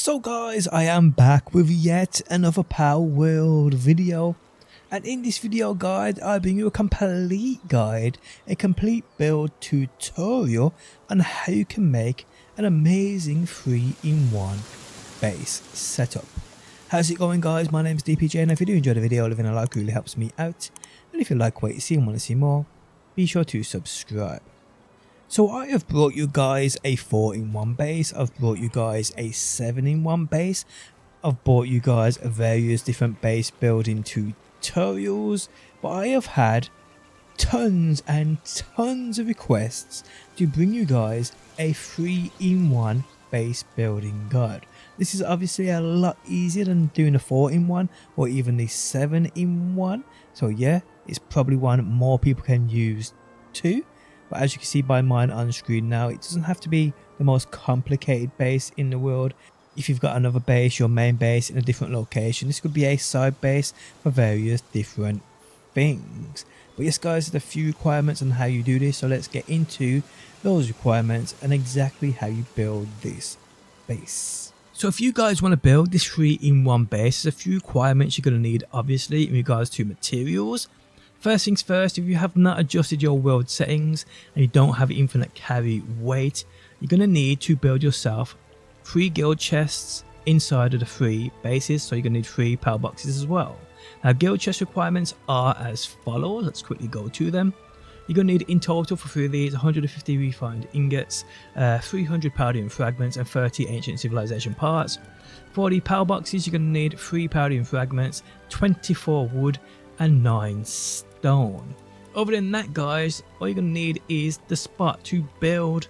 So guys, I am back with yet another Palworld video, and in this video guide I bring you a complete guide, a complete build tutorial on how you can make an amazing 3-in-1 base setup. How's it going guys? My name is DPJ, and if you do enjoy the video, leaving a like really helps me out, and if you like what you see and want to see more, be sure to subscribe. So I have brought you guys a 4-in-1 base, I've brought you guys a 7-in-1 base, I've brought you guys various different base building tutorials, but I have had tons and tons of requests to bring you guys a 3-in-1 base building guide. This is obviously a lot easier than doing a 4-in-1 or even the 7-in-1, so yeah, it's probably one more people can use too. But as you can see by mine on screen now, it doesn't have to be the most complicated base in the world. If you've got another base, your main base in a different location, this could be a side base for various different things. But yes guys, there's a few requirements on how you do this, so let's get into those requirements and exactly how you build this base. So if you guys want to build this 3-in-1 base, there's a few requirements you're going to need obviously in regards to materials. First things first, if you have not adjusted your world settings and you don't have infinite carry weight, you're going to need to build yourself 3 guild chests inside of the 3 bases, so you're going to need 3 power boxes as well. Now guild chest requirements are as follows, let's quickly go to them. You're going to need in total for 3 of these 150 refined ingots, 300 Palworld fragments and 30 ancient civilization parts. For the power boxes you're going to need 3 Palworld fragments, 24 wood and 9 stone. Other than that guys, all you're going to need is the spot to build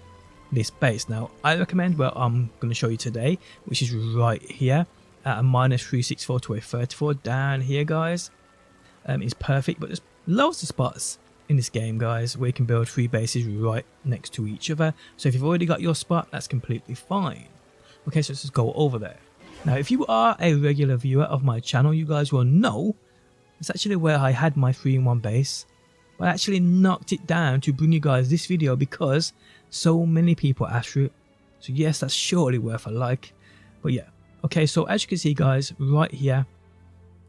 this base. Now I recommend where I'm going to show you today, which is right here at a -364 to a 34 down here guys. It's perfect, but there's loads of spots in this game guys where you can build 3 bases right next to each other, so if you've already got your spot, that's completely fine. Okay, so let's just go over there. Now if you are a regular viewer of my channel, you guys will know it's actually where I had my 3-in-1 base, but I actually knocked it down to bring you guys this video because so many people asked for it. So yes, that's surely worth a like. But yeah, okay, so as you can see guys, right here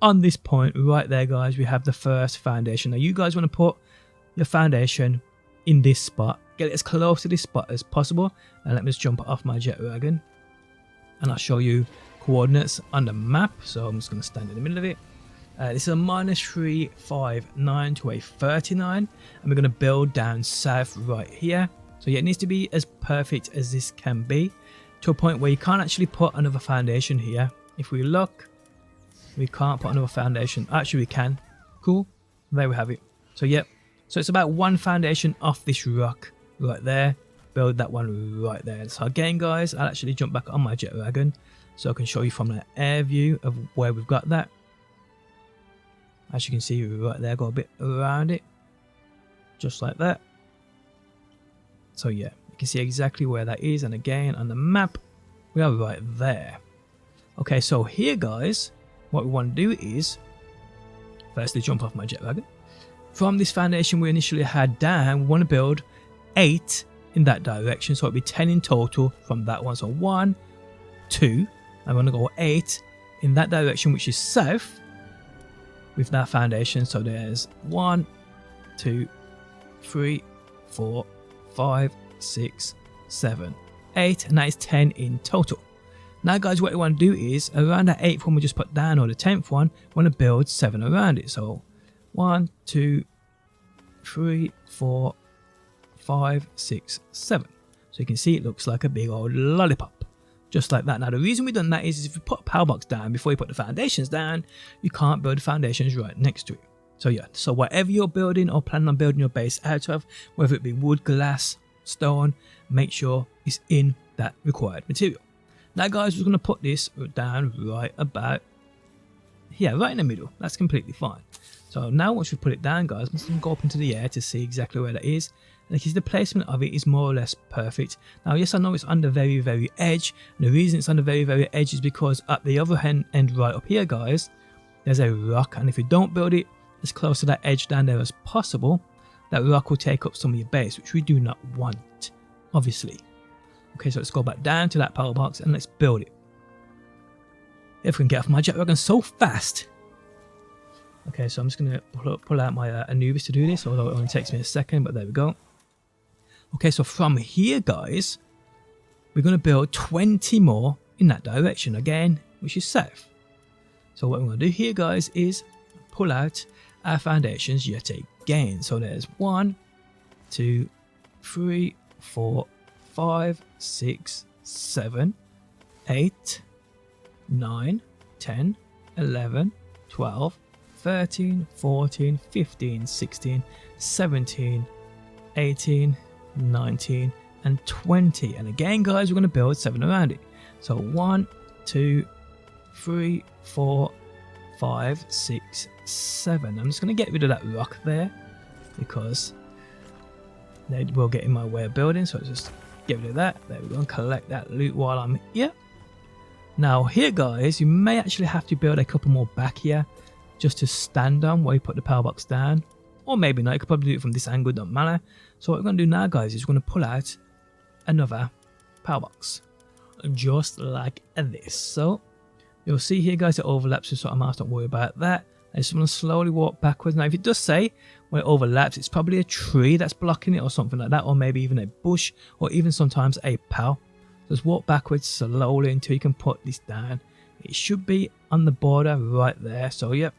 on this point right there guys, we have the first foundation. Now you guys want to put your foundation in this spot, get it as close to this spot as possible, and let me just jump off my jet wagon and I'll show you coordinates on the map. So I'm just going to stand in the middle of it. This is a -359 to a 39, and we're going to build down south right here. So yeah, it needs to be as perfect as this can be, to a point where you can't actually put another foundation here. If we look, we can't put another foundation. Actually we can. Cool, there we have it. So yep, so it's about 1 foundation off this rock right there. Build that one right there. So again guys, I'll actually jump back on my jet wagon so I can show you from the air view of where we've got that. As you can see right there, go a bit around it, just like that. So yeah, you can see exactly where that is, and again on the map, we are right there. Okay, so here guys, what we want to do is, firstly jump off my jet wagon. From this foundation we initially had down, we want to build 8 in that direction, so it'll be 10 in total from that one. So 1, 2, I'm going to go 8 in that direction, which is south, with that foundation. So there's 1, 2, 3, 4, 5, 6, 7, 8, and that is 10 in total. Now guys, what you want to do is around that 8th one we just put down, or the 10th one, we want to build 7 around it. So 1, 2, 3, 4, 5, 6, 7. So you can see it looks like a big old lollipop. Just like that. Now the reason we've done that is if you put a power box down before you put the foundations down, you can't build the foundations right next to it. So yeah, so whatever you're building or planning on building your base out of, whether it be wood, glass, stone, make sure it's in that required material. Now guys, we're going to put this down right about here, right in the middle. That's completely fine. So now once we put it down guys, I'm just going to go up into the air to see exactly where that is. And the placement of it is more or less perfect. Now yes, I know it's on the very edge, and the reason it's on the very edge is because at the other end right up here guys, there's a rock, and if you don't build it as close to that edge down there as possible, that rock will take up some of your base, which we do not want, obviously. Okay, so let's go back down to that power box and let's build it. If we can get off my jet wagon so fast. Okay, so I'm just going to pull out my Anubis to do this, although it only takes me a second, but there we go. Okay, so from here, guys, we're going to build 20 more in that direction again, which is south. So what we're going to do here, guys, is pull out our foundations yet again. So there's 1, 2, 3, 4, 5, 6, 7, 8, 9, 10, 11, 12, 13, 14, 15, 16, 17, 18, 19, and 20. And again, guys, we're going to build 7 around it. So 1, 2, 3, 4, 5, 6, 7. I'm just going to get rid of that rock there because they will get in my way of building. So just get rid of that. There we go, and collect that loot while I'm here. Now here, guys, you may actually have to build a couple more back here just to stand on while you put the power box down, or maybe not. You could probably do it from this angle, don't matter. So what we're going to do now, guys, is we're going to pull out another power box just like this. So you'll see here, guys, it overlaps with sort of mouse. Don't worry about that. I just want to slowly walk backwards. Now if it does say when it overlaps, it's probably a tree that's blocking it or something like that, or maybe even a bush, or even sometimes a pal. Just walk backwards slowly until you can put this down. It should be on the border right there. So yep,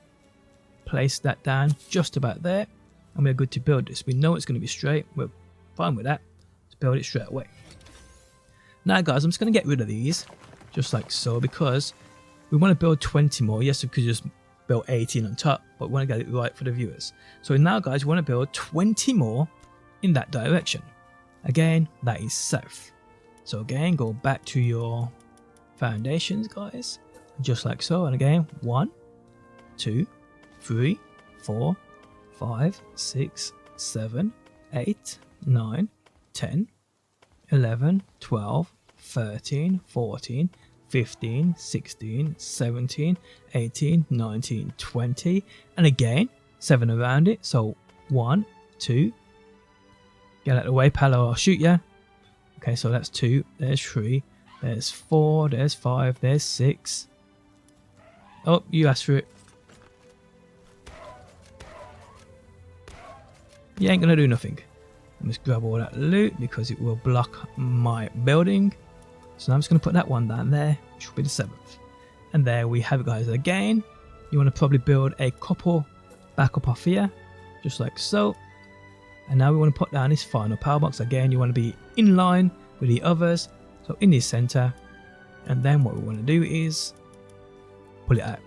place that down just about there, and we're good to build this. We know it's going to be straight. We're fine with that. Let's build it straight away. Now, guys, I'm just going to get rid of these just like so, because we want to build 20 more. Yes, we could just build 18 on top, but we want to get it right for the viewers. So now, guys, we want to build 20 more in that direction. Again, that is south. So again, go back to your foundations, guys, just like so. And again, 1, 2, 3, 4, 5, 6, 7, 8, 9, 10, 11, 12, 13, 14, 15, 16, 17, 18, 19, 20, and again 7 around it. So 1, 2, get out of the way, pal, or I'll shoot ya. Okay, so that's 2, there's 3, there's 4, there's 5, there's 6. Oh, you asked for it. You ain't gonna do nothing. Let me just grab all that loot because it will block my building. So now I'm just going to put that one down there, which will be the 7th. And there we have it, guys. Again, you want to probably build a couple back up off here, just like so. And now we want to put down this final power box. Again, you want to be in line with the others, so in the center. And then what we want to do is pull it out.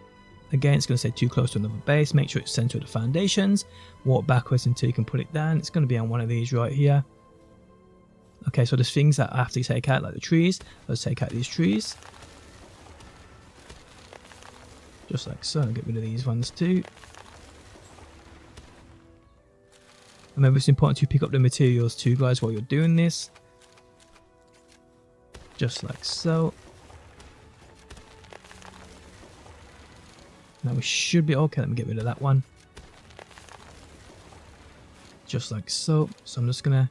Again, it's going to say too close to another base. Make sure it's centered with the foundations. Walk backwards until you can put it down. It's going to be on one of these right here. Okay, so there's things that I have to take out, like the trees. Let's take out these trees. Just like so. Get rid of these ones too. Remember, it's important to pick up the materials too, guys, while you're doing this. Just like so. Now we should be okay. Let me get rid of that one. Just like so. So I'm just gonna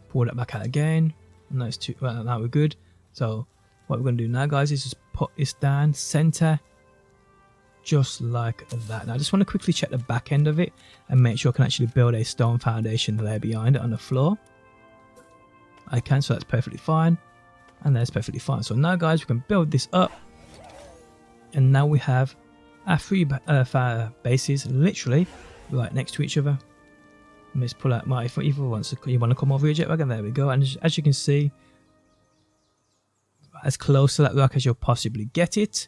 pull that back out again. And that's two. Well, now we're good. So what we're gonna do now, guys, is just put this down center, just like that. Now I just want to quickly check the back end of it and make sure I can actually build a stone foundation there behind it on the floor. I can, so that's perfectly fine, and that's perfectly fine. So now, guys, we can build this up. And now we have our 3 bases literally right next to each other. Let me just pull out my, if you want to come over your jet wagon, there we go. And as you can see, as close to that rock as you'll possibly get it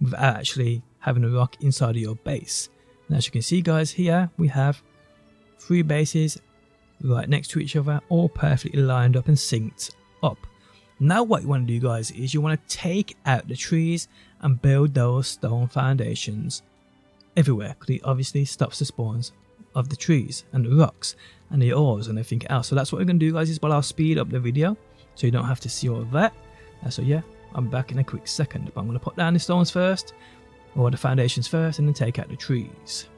without actually having a rock inside of your base. And as you can see, guys, here we have 3 bases right next to each other, all perfectly lined up and synced up. Now what you want to do, guys, is you want to take out the trees and build those stone foundations everywhere, because it obviously stops the spawns of the trees and the rocks and the ores and everything else. So that's what we're going to do, guys, is, well, I'll speed up the video so you don't have to see all of that. So yeah, I'm back in a quick second, but I'm going to put down the stones first, or the foundations first, and then take out the trees.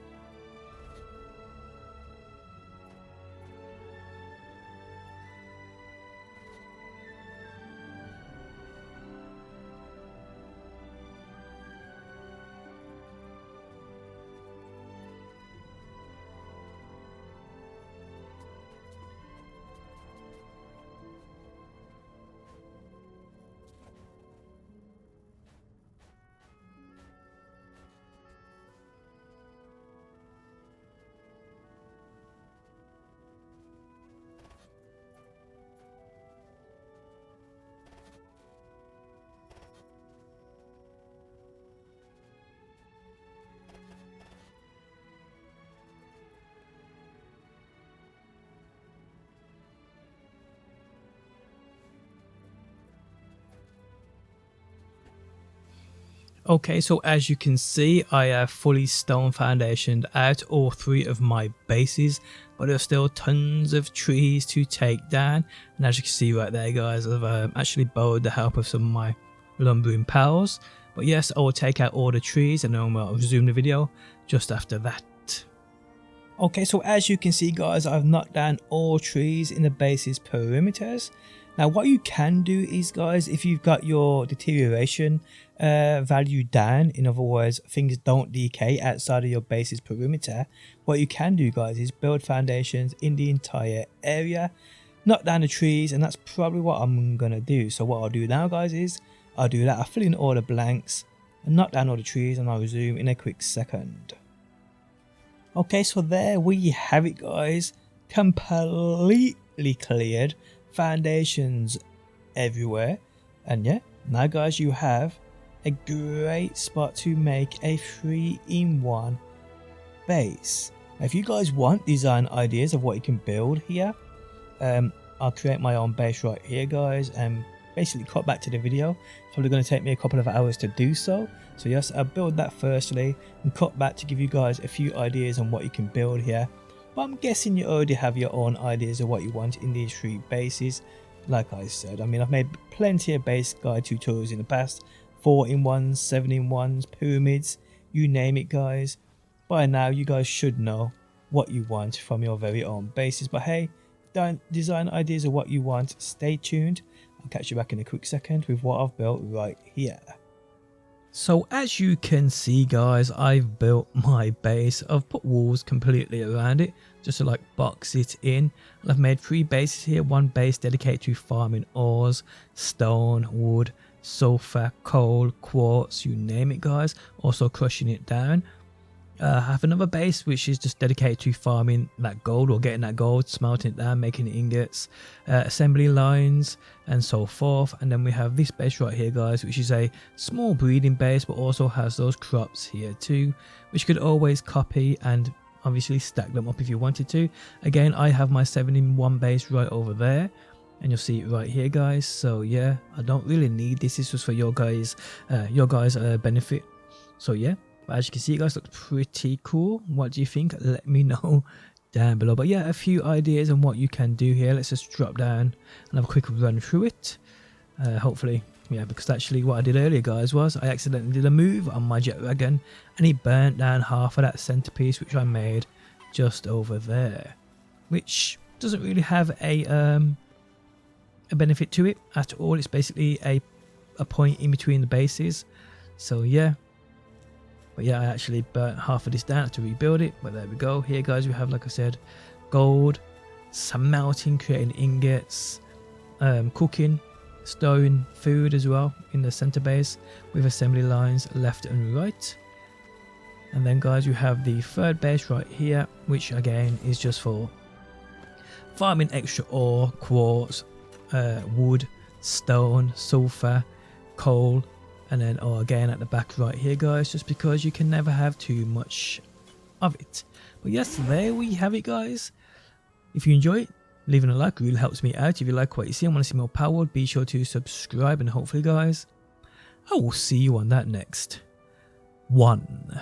Okay, so as you can see, I have fully stone foundationed out all 3 of my bases, but there's still tons of trees to take down. And as you can see right there, guys, I've actually borrowed the help of some of my lumbering pals. But yes, I will take out all the trees and then I'll resume the video just after that. Okay, so as you can see, guys, I've knocked down all trees in the base's perimeters. Now what you can do is, guys, if you've got your deterioration value down, in other words things don't decay outside of your base's perimeter, what you can do, guys, is build foundations in the entire area, knock down the trees, and that's probably what I'm gonna do. So what I'll do now, guys, is I'll do that. I'll fill in all the blanks and knock down all the trees, and I'll resume in a quick second. Okay, so there we have it, guys, completely cleared, foundations everywhere, and yeah, now guys, you have a great spot to make a 3-in-1 base. Now, if you guys want design ideas of what you can build here, I'll create my own base right here, guys, and basically cut back to the video. It's probably going to take me a couple of hours to do so. So yes, I'll build that firstly and cut back to give you guys a few ideas on what you can build here. But I'm guessing you already have your own ideas of what you want in these 3 bases. Like I said, I mean, I've made plenty of base guide tutorials in the past, 4-in-1s, 7-in-1s, pyramids, you name it, guys. By now you guys should know what you want from your very own bases. But hey, don't design ideas of what you want, stay tuned. I'll catch you back in a quick second with what I've built right here. So as you can see, guys, I've built my base. I've put walls completely around it just to like box it in. And I've made 3 bases here. 1 base dedicated to farming ores, stone, wood, sulfur, coal, quartz, you name it, guys. Also crushing it down. I have another base which is just dedicated to farming that gold, or getting that gold, smelting it down, making ingots, assembly lines and so forth. And then we have this base right here, guys, which is a small breeding base, but also has those crops here too, which you could always copy and obviously stack them up if you wanted to. Again, I have my 7-in-1 base right over there, and you'll see it right here, guys. So yeah, I don't really need this. This was for your guys benefit. So yeah, but as you can see, guys, looks pretty cool. What do you think? Let me know down below. But yeah, a few ideas on what you can do here. Let's just drop down and have a quick run through it. Hopefully, yeah, because actually what I did earlier, guys, was I accidentally did a move on my jet wagon and it burnt down half of that centerpiece which I made just over there, which doesn't really have a benefit to it at all. It's basically a point in between the bases. So yeah. But yeah, I actually burnt half of this down to rebuild it. But there we go. Here, guys, we have, like I said, gold, smelting, creating ingots, cooking, storing food as well in the center base with assembly lines left and right. And then, guys, you have the 3rd base right here, which again is just for farming extra ore, quartz, wood, stone, sulfur, coal. And then, oh, again at the back right here, guys, just because you can never have too much of it. But yes, there we have it, guys. If you enjoy it, leaving a like really helps me out. If you like what you see and want to see more Palworld, be sure to subscribe. And hopefully, guys, I will see you on that next one.